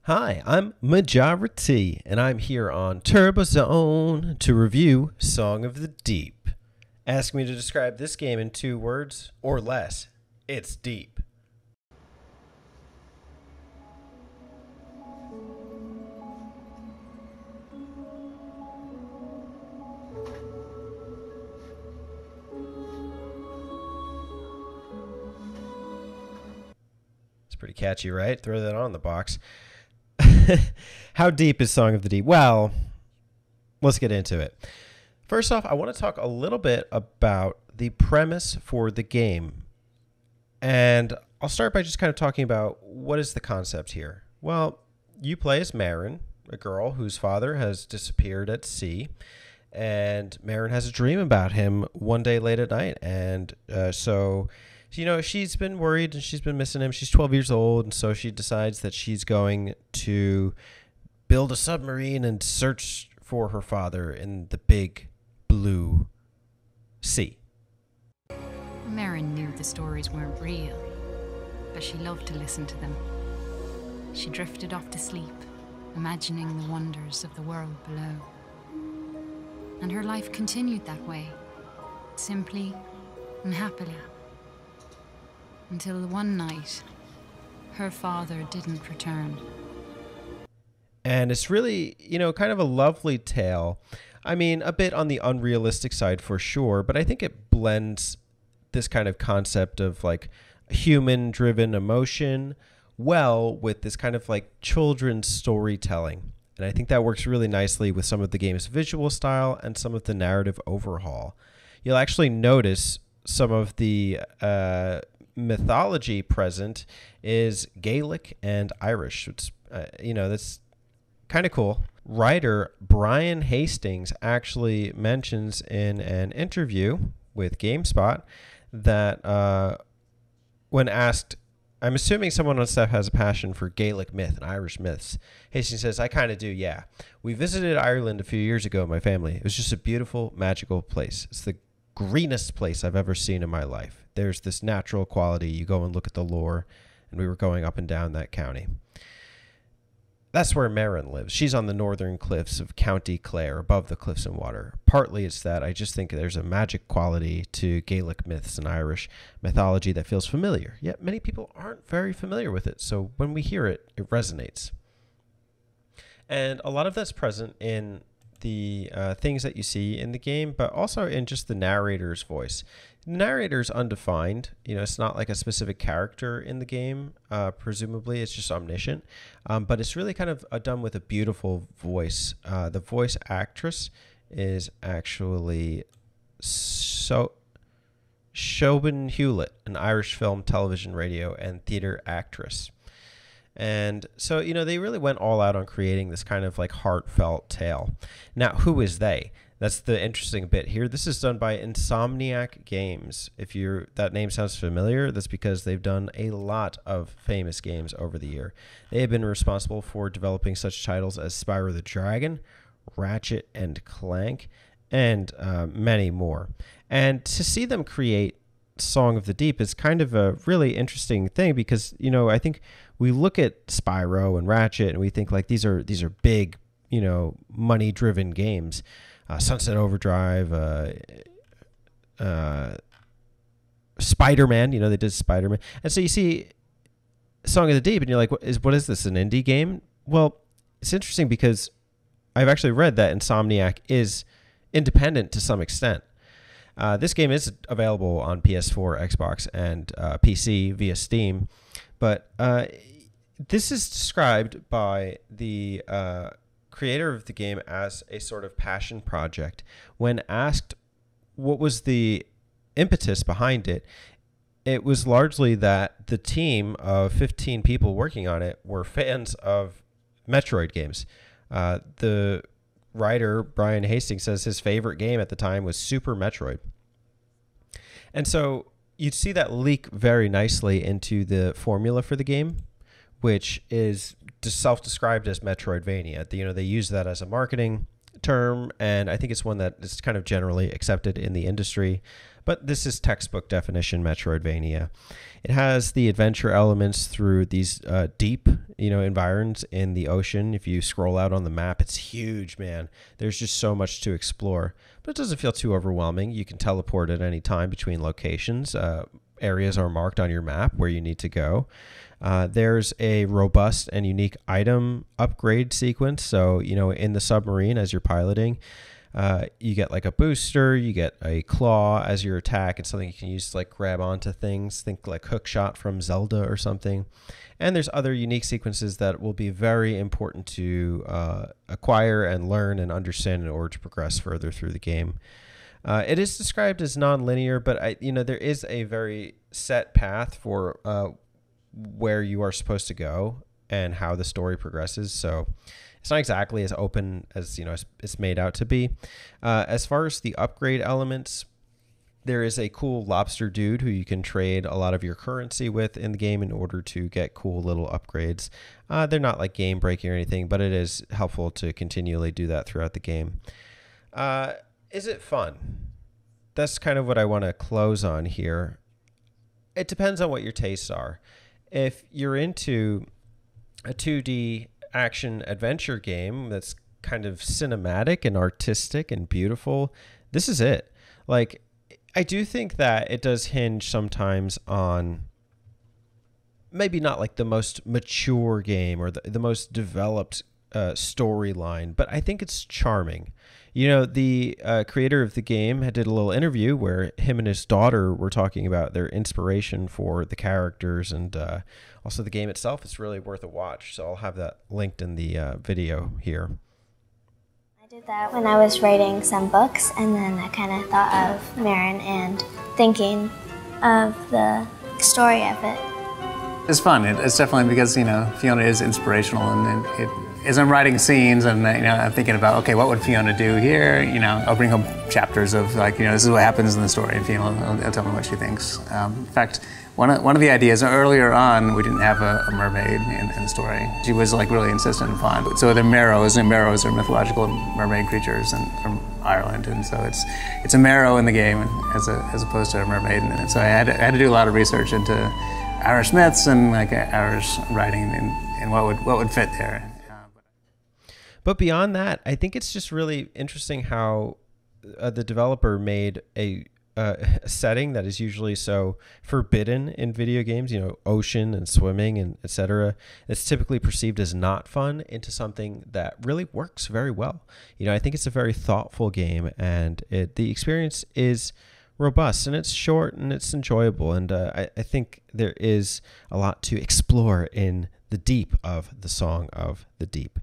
Hi, I'm Majora T, and I'm here on TurboZone to review Song of the Deep. Ask me to describe this game in 2 words or less. It's deep. It's pretty catchy, right? Throw that on the box. How deep is Song of the Deep? Well, let's get into it. First off, I want to talk a little bit about the premise for the game. And I'll start by just kind of talking about what is the concept here. Well, you play as Marin, a girl whose father has disappeared at sea. And Marin has a dream about him one day late at night. And she's been worried and she's been missing him. She's 12 years old, and so she decides that she's going to build a submarine and search for her father in the big blue sea. Marin knew the stories weren't real, but she loved to listen to them. She drifted off to sleep, imagining the wonders of the world below. And her life continued that way, simply and happily. Until one night, her father didn't return. And it's really, kind of a lovely tale. I mean, a bit on the unrealistic side for sure, but I think it blends this kind of concept of like human-driven emotion well with this kind of like children's storytelling. And I think that works really nicely with some of the game's visual style and some of the narrative overhaul. You'll actually notice some of the mythology present is Gaelic and Irish. It's, that's kind of cool. Writer Brian Hastings actually mentions in an interview with GameSpot that when asked, I'm assuming someone on staff has a passion for Gaelic myth and Irish myths. Hastings says, I kind of do, yeah. We visited Ireland a few years ago, my family. It was just a beautiful, magical place. It's the greenest place I've ever seen in my life. There's this natural quality. You go and look at the lore, and we were going up and down that county. That's where Marin lives. She's on the northern cliffs of County Clare, above the cliffs and water. Partly it's that I just think there's a magic quality to Gaelic myths and Irish mythology that feels familiar, yet many people aren't very familiar with it, so when we hear it, it resonates. And a lot of that's present in the things that you see in the game, but also in just the narrator's voice. The narrator's undefined. It's not like a specific character in the game. Presumably, it's just omniscient. But it's really kind of done with a beautiful voice. The voice actress is actually Siobhan Hewlett, an Irish film, television, radio, and theater actress. And so, they really went all out on creating this kind of like heartfelt tale. Now, who is they? That's the interesting bit here. This is done by Insomniac Games. If that name sounds familiar, that's because they've done a lot of famous games over the year. They have been responsible for developing such titles as Spyro the Dragon, Ratchet and Clank, and many more. And to see them create Song of the Deep is kind of a really interesting thing because, I think we look at Spyro and Ratchet and we think like these are big, money-driven games. Sunset Overdrive, Spider-Man, they did Spider-Man. And so you see Song of the Deep and you're like, what is this, an indie game? Well, it's interesting because I've actually read that Insomniac is independent to some extent. This game is available on PS4, Xbox, and PC via Steam. But this is described by the creator of the game as a sort of passion project. When asked what was the impetus behind it, it was largely that the team of 15 people working on it were fans of Metroid games. The writer, Brian Hastings, says his favorite game at the time was Super Metroid. And so you'd see that leak very nicely into the formula for the game, which is self-described as Metroidvania. They use that as a marketing term, and I think it's one that is kind of generally accepted in the industry. But this is textbook definition Metroidvania. It has the adventure elements through these deep, environs in the ocean. If you scroll out on the map, it's huge, man. There's just so much to explore, but it doesn't feel too overwhelming. You can teleport at any time between locations. Areas are marked on your map where you need to go. There's a robust and unique item upgrade sequence. So, in the submarine as you're piloting, you get like a booster, you get a claw as your attack, and something you can use to like grab onto things. Think like hook shot from Zelda or something. And there's other unique sequences that will be very important to acquire and learn and understand in order to progress further through the game. It is described as non-linear, but there is a very set path for where you are supposed to go and how the story progresses. So it's not exactly as open as it's made out to be. As far as the upgrade elements, there is a cool lobster dude who you can trade a lot of your currency with in the game in order to get cool little upgrades. They're not like game breaking or anything, but it is helpful to continually do that throughout the game. Is it fun? That's kind of what I want to close on here. It depends on what your tastes are. If you're into a 2D action adventure game that's kind of cinematic and artistic and beautiful, this is it. Like, I do think that it does hinge sometimes on maybe not like the most mature game or the most developed storyline, but I think it's charming. The creator of the game did a little interview where him and his daughter were talking about their inspiration for the characters and also the game itself. It's really worth a watch. So I'll have that linked in the video here. I did that when I was writing some books, and then I kind of thought of Marin and thinking of the story of it. It's fun. It's definitely because, Fiona is inspirational, and as I'm writing scenes and I'm thinking about, okay, what would Fiona do here? I'll bring home chapters of this is what happens in the story, and Fiona will tell me what she thinks. In fact, one of the ideas earlier on, we didn't have a mermaid in the story. She was like really insistent and fond. So they're Merrows, and Merrows are mythological mermaid creatures from Ireland, and so it's a Merrow in the game as opposed to a mermaid. And so I had to do a lot of research into Irish myths and like Irish writing and what would fit there. But beyond that, I think it's just really interesting how the developer made a setting that is usually so forbidden in video games, ocean and swimming and etc. It's typically perceived as not fun into something that really works very well. I think it's a very thoughtful game, and the experience is robust, and it's short and it's enjoyable. And I think there is a lot to explore in the deep of the Song of the Deep.